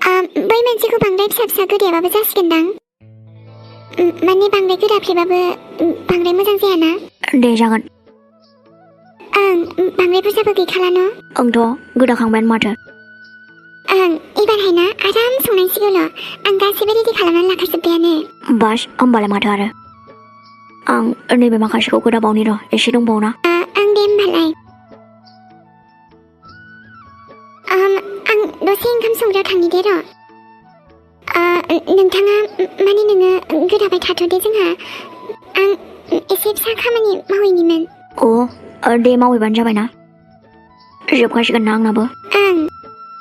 बै मोनसेखौ बांद्राय फिसा फिसा गोदैयाबाबो जासिगोनदां। माने बांद्राय गोराफ्लेबाबो बांद्राय मोजां जायाना। दे जागोन। ओं बांद्राय बुरजाबो गैखाला न'? आंथ' गोदाखांबायानो माथो। ओं एबारहाय ना आराम संनांसिगौल'। आं गासैबो रेडि खालामनानै लाखाजोब्बायानो। बास होमबालाय माथो आरो। आं नैबे माखासेखौ गोदाबावनि र' एसे दंबावोना। आं दे होमबालाय। आं दसे ओंखाम संग्रायाव थांनि दे र'। नोंथाङा माने नोङो गोदाबाय थाथ'दे जोंहा। आं एसे फिसा खामानि मावहैनिमोन। दे मावहैबानो जाबायना। जोबखासिगोन ना आंनाबो। ओं।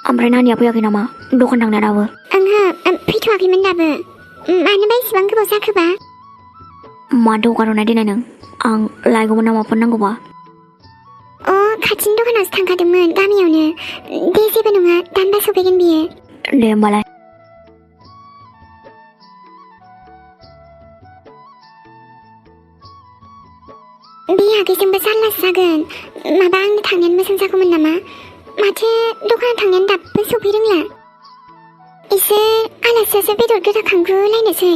ओमफ्राय नानिया फैयाखै नामा दखान थांनाया दाबो? ओंहो फैथ'वाखैमोन दाबो। मानोबा इसेबां गोबाव जाखोबा? माथो हगारहरनाय देनाय नों? आं लायगौमोन नामाफोर नांगौबा? खाथिनि दखानावसो थांखादोंमोन गामियावनो। दे जेबो नङा दानबा सफैगोन बियो। दे होमबालाय। बे आगैजोंबो जारलासो जागोन। माबा आंनो थांनायानो मोजां जागौमोन नामा? माथो दखानाव थांनायानो दाबो सफैरोंला। इसोर आलासियासो बेदर गोदाखांग्रोलायनोसै।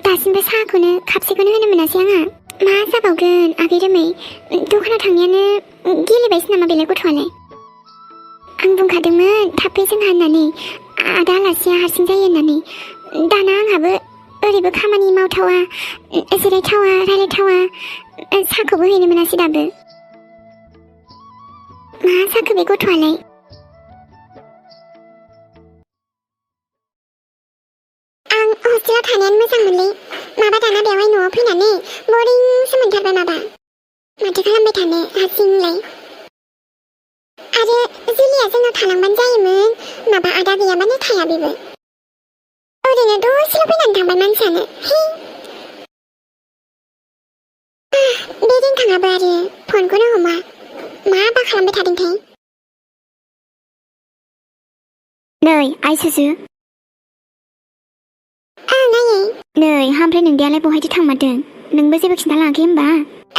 दासिमबो साहाखौनो खापसेखौनो होनो मोनासै आंहा। मा जाबावगोन आगै रोमै? दखानाव थांनायानो गेलेबायसो नामा बेलाय गथ'आलाय? आं बुंखादोंमोन थाब फै जोंहा होननानै। आदा आलासिया हारसिं जायो होननानै। दाना आंहाबो ओरैबो खामानि मावथावा, जिरायथावा, रायलायथावा, साहाखौबो हैनो मोनासै दाबो। मा जाखो बे गथ'आलाय? आं हस्टेलाव थानायानो मोजां मोनलै। माबा दाना बेवहाय न'आव फैनानै बरिंसो मोनथारबाय माबा। माथो खालामबाय थानो हारसिंलाय। आरो जुलिया जोंनाव थालांबानो जायोमोन। माबा आदा गैयाबानो थाया बेबो। ओरैनो दसेल' फैनानै थांबाय मानसियानो। बे रिंखाङाबो आरो फनखौनो हमा। माबा खालामबाय थादोंथाय? नै आइ सुसु। आयै। नै ओमफ्राय नोंदायालाय बहायथो थांमारदों? नोंबो जेबो खिन्थालाङाखै होमबा?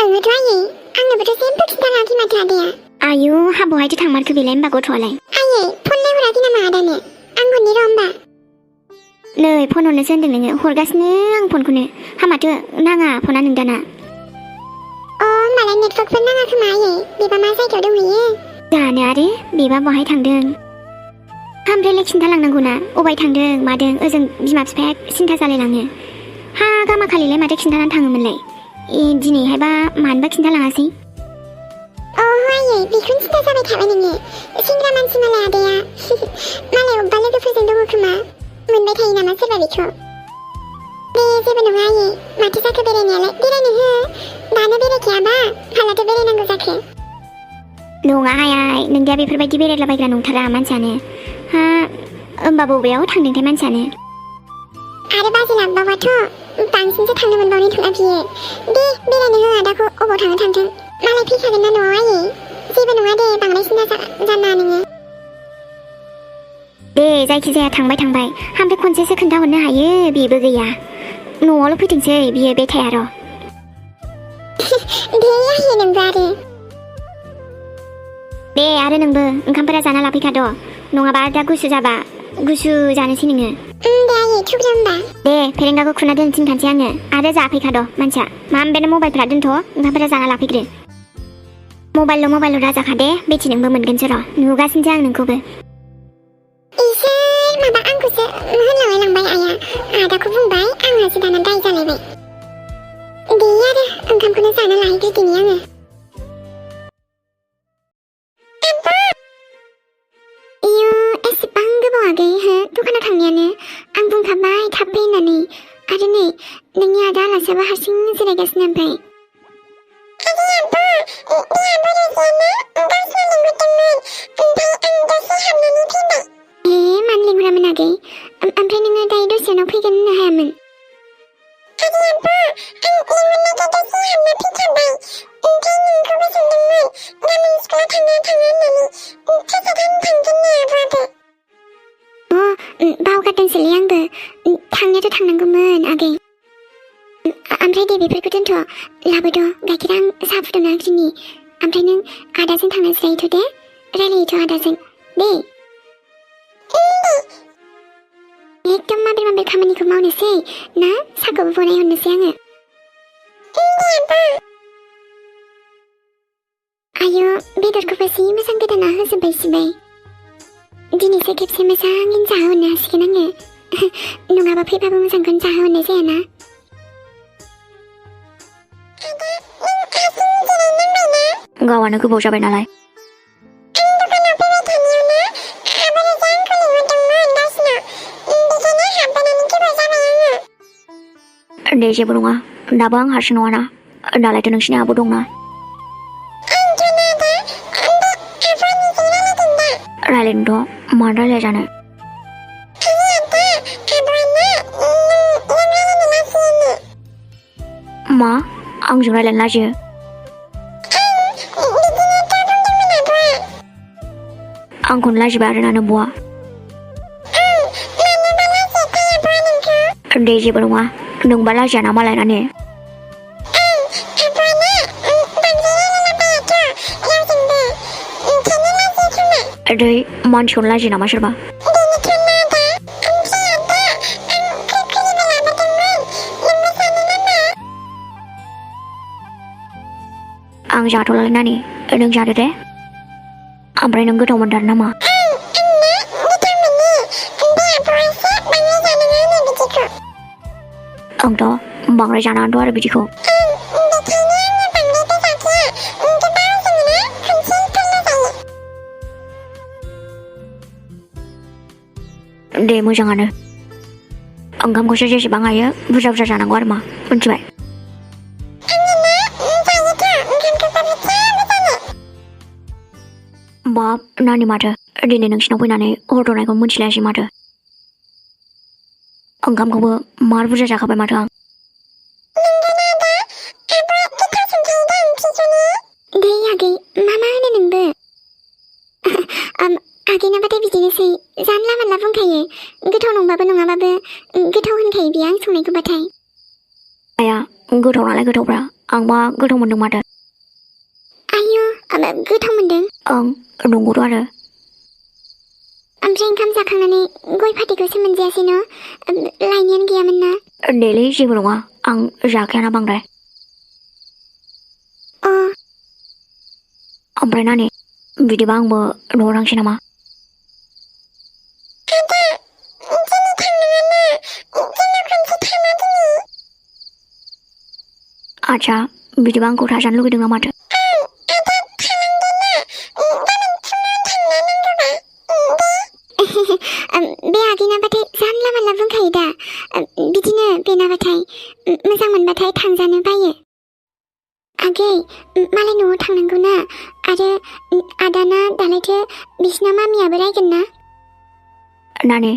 ओंथ' आयै आंनोबोथ' जेबो खिन्थालाङाखै माथो आदाया। आयु बहायथो थांमारखो बेलाय होमबा गथ'आलाय? आयै फनलाय हराखै नामा आदानो? आं हरनि र' होमबा। नै फन हरनोसो होनदों नोङो? हरगासिनो आं फनखौनो। माथो नाङा फना नोंदाना? होमबालाय नेटवर्कफोर नाङा खोमा आयै। बेबा मा जायगायाव दंहैयो? जानो आरो बेबा बहाय थांदों। ओमफ्रायलाय खिन्थालांनांगौना अबाय थांदों मादों? ओजों बिमा बिफाया सिन्था जालायलाङो। गामाखालिलाय माथो खिन्थानानै थाङोमोनलाय? दिनैहायबा मानोबा खिन्थालाङासै? आयै बेखौनो सिन्था जाबाय थाबाय नोङो। सेंग्रा मानसि मालाय आदाया। मालाय अबेबा लोगोफोरजों दङ खोमा। मोनबाय थायो नामा सोरबा बेखौ? दे जेबो नङा आयै। माथो जाखो बेरायनायालाय? बेरायनो हो। दानो बेरायखायाबा मालाथो बेरायनांगौ जाखो? नङाहाय आइ नोंदाया बेफोरबायदि बेरायलाबायग्रा नंथारा मानसियानो। होमबा बबेयाव थांदोंथाय मानसियानो? आरो बाजै लांबावाथ' बांसिनसो थांनो मोनबावनाय नंला बियो। दे बेरायनो हो आदाखौ अबाव थाङो थांथों। मालाय फैखागोन ना न'आव आयै। जेबो नङा दे बांद्राय सिन्था जानाङा नोङो। दे जायखिजाया थांबाय ओमफ्राय खनसेसो खोन्थाहरनो हायो बेबो गैया। न'आवल' फैथोंसै बियो बे थाया र'। दे आयै नोंबो आरो। दे आरो नोंबो ओंखामफोरा जाना लाफैखाद'। नङाबा दा गुसु जाबा गुसु जानोसै नोङो। दे आयै थुब्रा होमबा। दे फेरेंगाखौ खुना दोनथिनखानोसै आङो। आरो जाफैखाद' मानसिया। मामबानो मबाइलफ्रा दोनथ' ओंखामफोरा जाना लाफैग्रो। मबाइल' राजाखा दे बेथि नोंबो मोनगोनसो र'। नुगासिनोसो आं नोंखौबो। इसोर माबा आंखौसो होनलांलाय लांबाय आइया। आदाखौ बुंबाय आंहासो दाना दाय जालायबाय। दे आरो ओंखामखौनो जाना लाहैग्रोदिनि आङो। एसेबां गोबाव आगै दखानाव थांनायानो। आं बुंखाबाय थाब फै होननानै। आरो नै नोंनि आदा आलासियाबो हारसिं जिरायगासिनो ओमफ्राय। मानो लिंहरामोन आगै? ओमफ्राय नोङो दायो दसेनो फैगोन होननो हायामोन? बावगारदोंसोलै आंबो। थांनायाथ' थांनांगौमोन आगै। ओमफ्राय दे बेफोरखौ दोनथ'। लाबोद' गाइखेर आं साहा फुदुंना होग्रोनि। ओमफ्राय नों आदाजों थांना जिरायथ' दे। रायलायहैथ' आदाजों दे। एकदम माबे खामानिखौ मावनोसै ना साखौबो बनायहरनोसै आङो आयु बेदरखौबो जि मोजां गोदाना होजोब्बाय सिबाय दिनैसो खेबसे मोजाङैनो जाहोहरनो हासिगोन आङो नङाबा फैबाबो मोजांखौनो जाहोहरनाय जायाना गावानो गोबाव जाबाय नालाय दे जेबो नङा दाबो आं हारसिं नङाना दालायथ' नोंसिनि आब' दंना रायलायनोथ' मानो रायलाया जानो मा आंजों रायलायनो लाजियो आंखौनो लाजिबाय आरोना नोंब'आ दे जेबो नङा नोंबा लाजियाना मालायनानै दै मानसिखौनो लाजियो नामा सोरबा आं जाथ'लालै नानि नों जादो दे ओमफ्राय नों गोथाव मोनथारो नामा आंथ' बांद्राय जानानैथ' आरो बिदिखौ दे मोजाङानो ओंखामखौसो जेसेबां हायो बुरजा बुरजा जानांगौ आरो मा मिन्थिबाय बाब नानि माथो दिनै नोंसिनाव फैनानै हरथ'नायखौ मिन्थिलायासै माथो ओंखामखौबो मार बुरजा जाखाबाय माथो आं दे आगै मा होनो नोंबो आगैनाबाथाय बिदिनोसै जानला मानला बुंखायो गोथाव नंबाबो नङाबाबो गोथाव होनखायो बियो आं संनायखौबाथाय आया गोथाव नालाय गोथावब्रा आंबा गोथाव मोनदों माथो आयु गोथाव मोनदों ओं नंगौथ' आरो ओमफ्राय ओंखाम जाखांनानै गय फाथैखौसो मोनजायासै न' लायनायानो गैयामोन ना देलै जेबो नङा आं जाखायाना बांद्राय अ ओमफ्राय नानि बिदिबा आंबो न'आव थांसै नामा आच्छा बिदिबा आंखौ थाजानो लुगैदों ना माथो बे आगैनाबाथाय जानला मानला बुंखायो दा बिदिनो बेनाबाथाय मोजां मोनबाथाय थांजानो बायो आगै मालाय न'आव थांनांगौ ना आरो आदाना दालायथो बिसिना मामियाबो रायगोन ना नानि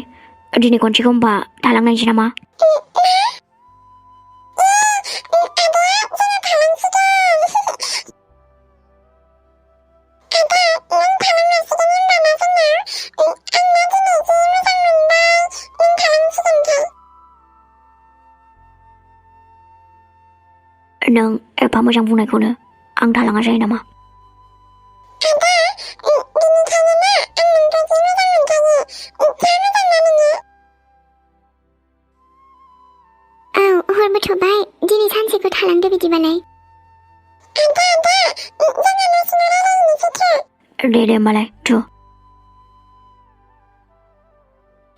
दिनै खनसेखौ होमबा थालांनायसै नामा नों एफा मोजां बुंनायखौनो आं थालाङा जायो नामा औ हरबो थ'बाय दिनै सानसेखौ थालांदो बिदिबालाय दे होमबालाय थु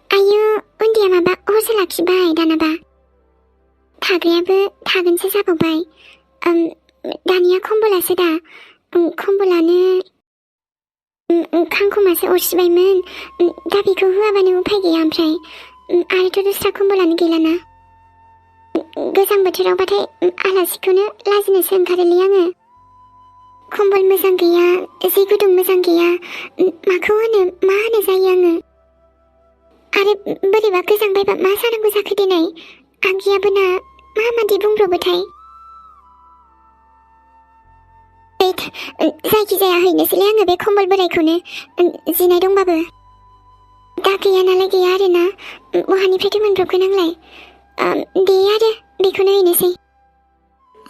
आयु उन्दैया माबा हरसो लाखिबाय दानाबा थाग्रायाबो थागोनसो जाबावबाय दानिया खम्बलासो दा खम्बलानो खांखमासो अरसिबायमोन दा बेखौ होआबानो उफाय गैया ओमफ्राय आरोथ' दस्रा खम्बलानो गैलाना गोजां बोथोरावबाथाय आलासिखौनो लाजिनोसो ओंखारोलै आङो खम्बल मोजां गैया जि गुदुं मोजां गैया माखौ होनो मा होनो जायो आङो आरो बोरैबा गोजांबायबा मा जानांगौ जाखो दिनै आगैयाबो ना माबादि बुंब्रबोथाय जायखिजाया हैनोसैलै आङो बे खम्बल बोरायखौनो जिनाय दंबाबो दा गैया नालाय गैया आरोना बहानिफ्रायथ' मोनब्रबगोन आंलाय दे आरो बेखौनो हैनोसै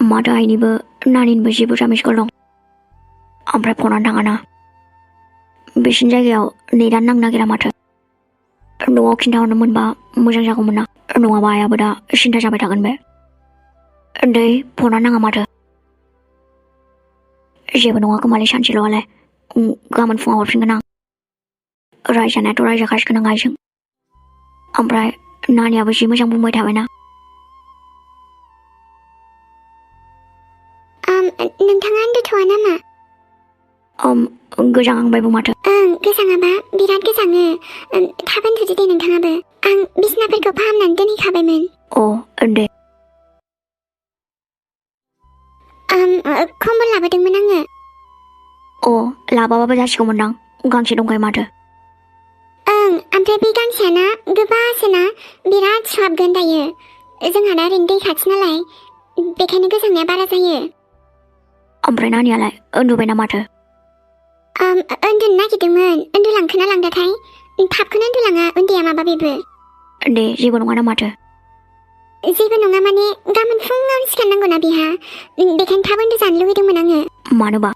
माथो आइनिबो नानिनिबो जि बुरजा मिसकल दं ओमफ्राय फनानो थाङाना बिसिनि जायगायाव नेटानो नांनो नागिरा माथो न'आव खिन्थाहरनो मोनबा मोजां जागौमोन ना नङाबा आयाबो दा सिन्था जाबाय थागोन बे दै फना नाङा माथो जेबो नङा खोमालै सानसेल'आलाय गाबोन फुङाव हरफिनगोन आं रायजानायाथ' रायजाखासिगोन आं आइजों ओमफ्राय नानियाबो जि मोजां बुंबाय थाबायना नोंथाङा उन्दुथ'वा नामा गोजांहांबायबो माथो गोजाङाबा बिराद गोजाङो थाब उन्दुदो दे नोंथाङाबो आं बिसनाफोरखौ फाहामनानै दोनहैखाबायमोन दे खम्बल लाबोदोंमोन आङो लाबाबाबो जासिगौमोनदां गांसे दंखायो माथो ओमफ्राय बे गांसेयाना गोबासोना बिराद सुहाबगोन दायो जोंहा दा ओरैनो दै खाथि नालाय बेखायनो गोजांनाया बारा जायो ओमफ्राय नानियालाय उन्दुबायना माथो उन्दुनो नागिरदोंमोन उन्दुलांखोना लांदाथाय थाबखौनो उन्दुलाङा उन्दैया माबा बेबो दे जेबो नङाना माथो जेबो नङा माने गाबोन फुङाव सिखारनांगौना बिहा बेखायनो थाब उन्दुजानो लुगैदोंमोन आङो मानोबा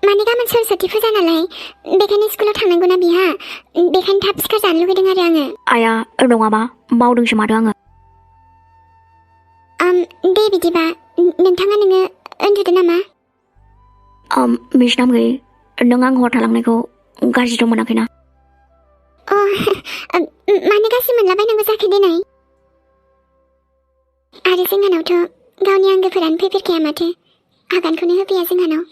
माने गाबोन सरस्वती फुजा नालाय बेखायनो स्कुलाव थांनांगौना बिहा बेखायनो थाब सिखारजानो लुगैदों आरो आङो आया नङाबा बावदोंसो माथो आङो दे बिदिबा नोंथाङा नोङो उन्दुदो नामा मिस नामगै नों आं हर थालांनायखौ गाज्रिथ' मोनाखैना मानो गाज्रि मोनलाबायनांगौ जाखो दिनै आरो जोंहानावथ' गावनि आंगोफोरानो फैफेरखाया माथो आगानखौनो होफैया जोंहानाव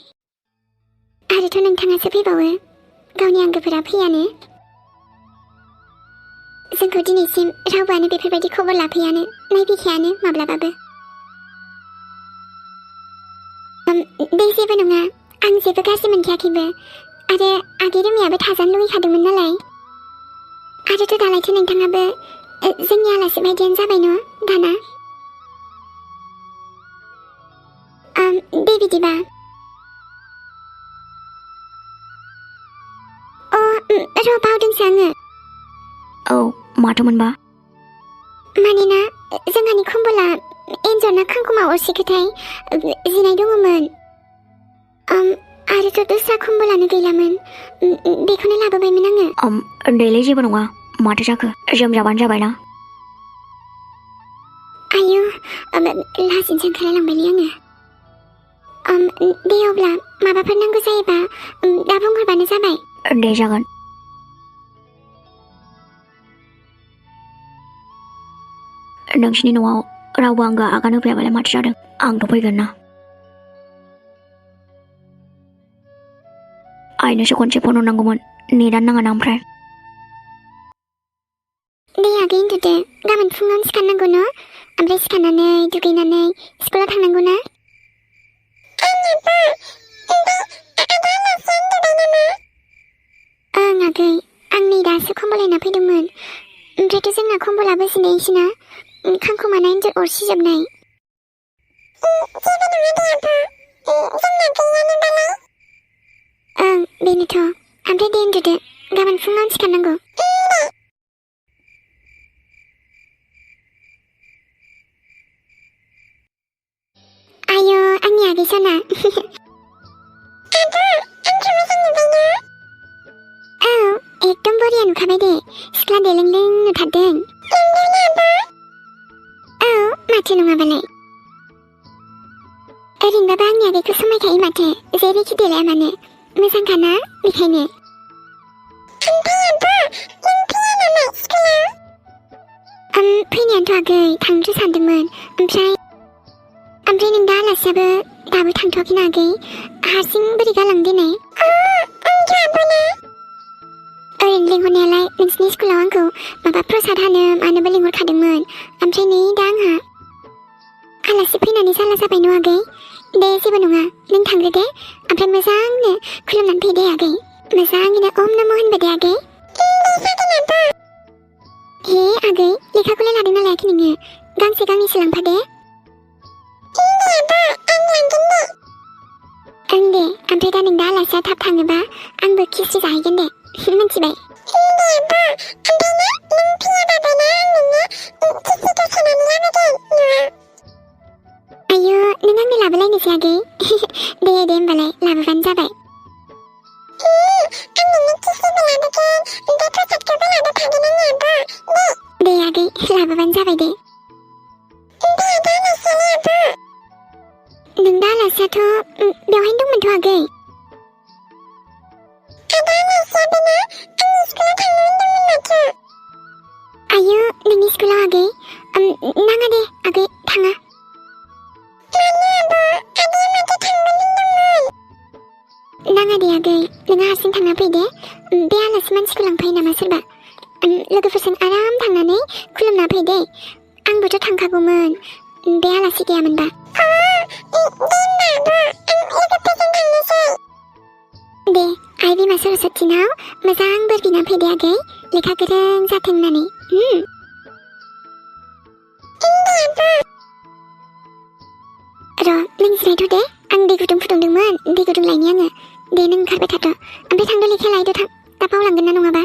आरोथ' नोंथाङासो फैबावो गावनि आंगोफोरा फैयानो जोंखौ दिनैसिम रावबोआनो बेफोरबायदि खबर लाफैयानो नायफैखायानो माब्लाबाबो दे जेबो नङा आं जेबो गाज्रि मोनखायाखैबो आरो आगै रोमायाबो थाजानो लुगैखादोंमोन नालाय आरोथ' दालायथो नोंथाङाबो जोंनि आलासि बायदियानो जाबाय न' दाना दे बिदिबा र' बावदोंसो आङो माथोमोनबा मानोना जोंहानि खम्बला एन्जरना खांखमा अरसिखोथाय जिनाय दङमोन आरोथ' दस्रा खम्बलानो गैलामोन बेखौनो लाबोबायमोन आङो देलै जेबो नङा माथो जाखो जोमजाबानो जाबायना आयु लाजिनोसो ओंखारलायलांबायलै आङो दे अब्ला माबाफोर नांगौ जायोबा दा बुंहरबानो जाबाय दे जागोन नोंसिनि न'आव रावबो आंगो आगान होफैयाबालाय माथो जादों आंथ' फैगोन ना आइनोसो खनसे फन हरनांगौमोन नेटानो नाङाना ओमफ्राय दे आगै उन्दुदो गाबोन फुङावनो सिखारनांगौ न' ओमफ्राय सिखारनानै दुगैनानै स्कुलाव थांनांगौ ना आगै आं नै दासो खम्बल लायना फैदोंमोन ओमफ्रायथ' जोंना खम्बलाबो जिनायसैना खांखमाना एन्जर अरसिजोबनाय बेनोथ' ओमफ्राय दे उन्दुदो गाबोन फुङावनो सिखारनांगौ आयौ आंनि आगै साना एकदम बरिया नुखाबाय दे सिख्ला देलेंलें नुथारदों माथो नङाबालाय ओरैनोबाबो आंनि आगैखौ समायखायो माथो जेरैखि देलाया मानो मोजांखाना बेखायनो फैनायानोथ' आगै थांनोसो सानदोंमोन ओमफ्राय नों दा आलासियाबो दाबो थांथ'वाखैना आगै हारसिं बोरै गालां दिनै ओरैनो लिंहरनायालाय नोंसिनि स्कुलाव आंखौ माबा प्रसाद हानो मानोबो लिंहरखादोंमोन ओमफ्राय नै दा आंहा आलासि फैनानै जाला जाबाय न' आगै दे जेबो नङा नों थांग्रो दे ओमफ्राय मोजांनो खुलुमनानै फै दे आगै मोजाङैनो ओम नम' होनबो दे आगै हे आगै लेखाखौलाय लादोंना लायाखै नोङो गांसे गांनैसो लांफा दे ओं दे ओमफ्राय दा नों दा आलासिया थाब थाङोबा आंबो खिस्रि जाहैगोन दे मिथिबाय आयु नों आंनो लाबोलायनोसै आगै दे होमबालाय लाबोबानो जाबाय लाबोबानो जाबाय दे नों दा आलासियाथ' बेवहायनो दंमोनथ' आगै आयु नोंनि स्कुलाव आगै नाङा दे आगै थाङा नाङा दे आगै नोंहा हारसिं थांना फै दे बे आलासि मानसिखौ लांफायो नामा सोरबा लोगोफोरजों आराम थांनानै खुलुमना फै दे आंबोथ' थांखागौमोन बे आलासि गैयामोनबा दे आइ बिमा सरस्वतीनाव मोजां बोर बिना फै दे आगै लेखा गोरों जाथों होननानै र' नों जिरायथ' दे आं दै गुदुं फुदुंदोंमोन दै गुदुं लायनि आङो दे नों ओंखारबाय थाथ' ओमफ्राय थांद' लेखा लायद' थां दा बावलांगोन ना नङाबा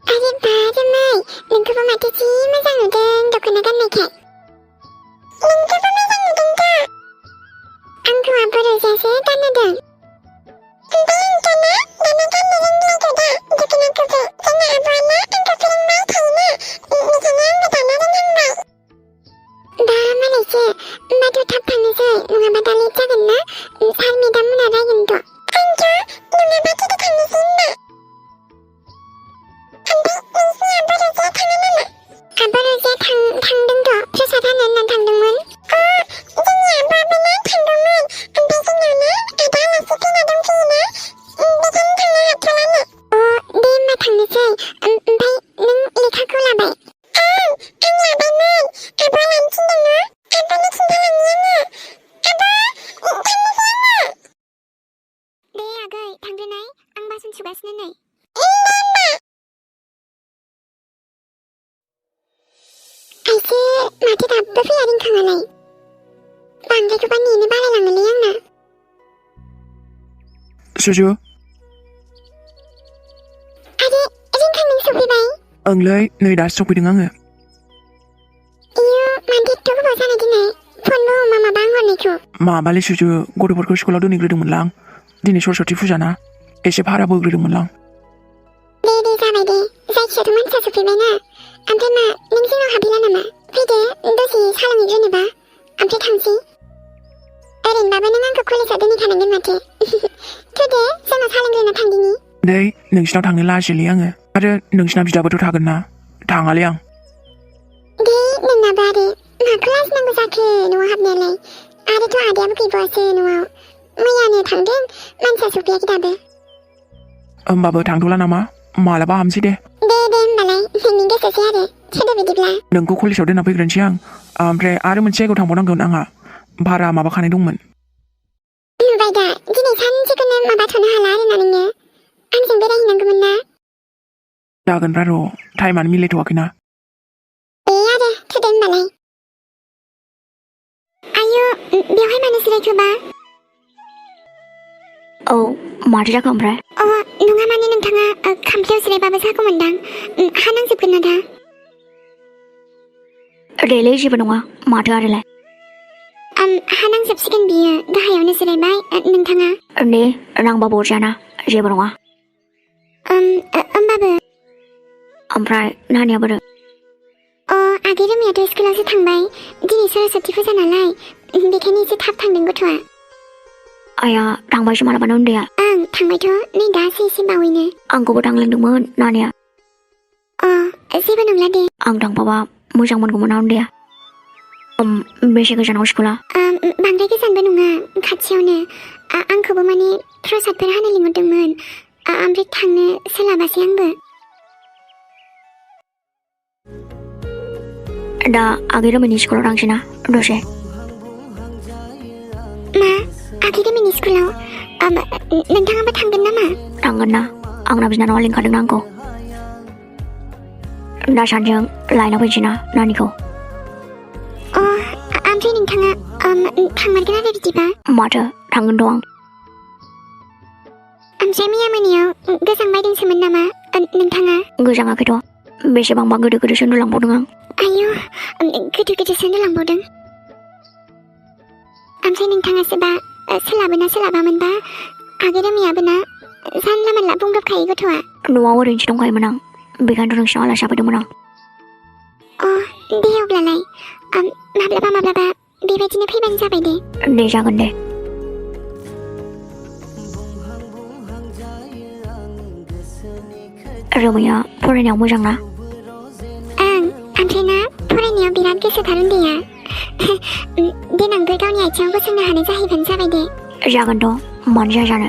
आरे बा जोमै नोंखौबो माथो जि मोजां नुदों दख'ना गाननायखाय नोंखौबो मोजां नुदोंथ' आंखौ आब' रजायासो गानहोदों ओमफ्राय आंथ'ना दाना गाननो रोंलायगौ दा दख'नाखौबो जोंना आब'आनो आंखौ फोरोंबाय थायोना बेखायनो आंबो दाना रोंहांबाय दा मालायसो होमबाथ' थाब थांनोसै नङाबा दा लेट जागोन ना सार मेडाम मोना रायगोनथ' आंथ' नङाबा थेदो थांनोसै होनबा ओमफ्राय नोंसिनि आब' रजाया थाङा नामा आब' रजाया थांदोंथ' प्रसाद हानो होननानै थांदोंमोन जोंनि आब'आबो ना थांदोंमोन ओमफ्राय जोंनाव ना आदा आलासि फैना दंफैयोना बेखायनो थांनो हाथ'लानो दे होमबा थांनोसै ओमफ्राय नों लेखाखौ लाबाय आं लाबायमोन आब'आ लानो थिनदोंना आब'नो खिन्थालांनि आङो आब' थांनोसै आङो दे आगै थांग्रोनाय आं बासन सुगासिनो नै आइसो माथो दाबो फैया रिंखाङालाय बांद्रायखौबा नेनो बालायलाङोलै आंना सुजु आरे रिंखां नों सफैबाय ओंलै नै दासो सफैदों आङो इयो मानथो एथ' गोबाव जानाय दिनै फनबो हमा माबा आं हरनायखौ माबालै सुजु गथ'फोरखौ स्कुलाव दोनहैग्रोदोंमोनलां दिनै सरस्वती फुजाना एसे भाराबो होग्रोदोंमोनलां दे जाबाय दे जायखियाथ' मानसिया सफैबायना ओमफ्राय मा नों जोंनाव हाबहैला नामा फैदो दसे साहा लोंहैग्रोनोबा ओमफ्राय थांसै ओरैनोबाबो नों आंखौ कलेजाव दोनहैखानांगोन माथो फैदो जोंनाव साहा लोंग्रोना थांदिनि नै नोंसिनाव थांनो लाजियोलै आङो आरो नोंसिना बिदाबोथ' थागोन ना थाङालै आं दे नोंनाबो आरो माखौ लाजिनांगौ जाखो न'आव हाबनायालाय आरोथ' आदायाबो गैबावासो न'आव मैयानो थांदों मानसिया सफैयाखै दाबो होमबाबो थांथ'ला नामा मालाबा हामसै दे होमबालाय नोंनि गोसोसै आरो सोदो बिदिब्ला नोंखौ कलेजाव दोनना फैग्रोनोसै आं ओमफ्राय आरो मोनसे जायगायाव थांबावनांगोन आंहा भारा माबाखानाय दंमोन नुबाय दा दिनै सानसेखौनो माबाथ'नो हाला आरोना नोङो आंजों बेरायहैनांगौमोन ना जागोनब्रा र' टाइमानो मिलायथ'वाखैना आरो थोदो होमबालाय आयु बेवहाय मानो जिरायखोबा औ माथो जाखो ओमफ्राय नङा माने नोंथाङा खामफ्लायाव जिरायबाबो जागौमोनदां हा नांजोबगोन ना दा रेलै जेबो नङा माथो आरोलाय हा नांजोबसिगोन बियो गाहायावनो जिरायबाय नोंथाङा दे नांबाबो अरजायाना जेबो नङा होमबाबो ओमफ्राय नानिया बोरो आगै रोमायाथ' स्कुलावसो थांबाय दिनै सरस्वती फुजा नालाय बेखायनो एसे थाब थांदों गथ'आ आया थांबायसो मालाबानो उन्दैया ओं थांबायथ' नै दासो एसे बावैनो आंखौबो थांलेंदोंमोन नानिया जेबो नंला दे आं थांफाबा मोजां मोनगौमोन ना उन्दैया बेसे गोजानाव स्कुला बांद्राय गोजानबो नङा खाथियावनो आंखौबो माने प्रसादफोर हानो लिंहरदोंमोन ओमफ्राय थांनो सोलाबासै आंबो दा आगै रोमैनि स्कुलाव थांसै ना दसे मा आगै रोमैनि स्कुलाव नोंथाङाबो थांगोन नामा थांगोन ना आंना बिनानावा लिंखादों आंखौ दा सानजों लायना फैनोसै ना नानिखौ ओमफ्राय नोंथाङा थांमारगोन आरो बिदिबा माथो थांगोनथ' आं ओमफ्राय मैया मोनायाव गोजांबायदोंसोमोन नामा नोंथाङा गोजाङाखैथ' बेसेबांबा गोदो गोदोसो उन्दुलांबावदों आं आयु गोदो गोदोसो उन्दुलांबावदों ओमफ्राय नोंथाङासोबा सोलाबोना सोलाबामोनबा आगै रोमियाबो ना जानला मोनला बुंब्रबखायो गथ'आ न'आव ओरैनोसो दंखायोमोन आं बेखायनोथ' नोंसिनाव आलासि जाफैदोंमोन आं अ दे अब्लालाय माब्लाबा बेबायदिनो फैबानो जाबाय दे दे जागोन दे रोमैया फरायनायाव मोजां ना ओमफ्राय ना फरायनायाव बिराद गोसोथार उन्दैया देनांफोर गावनि आथिङाव गसंनो हानाय जाहैबानो जाबाय दे जागोनथ' मानो जाया जानो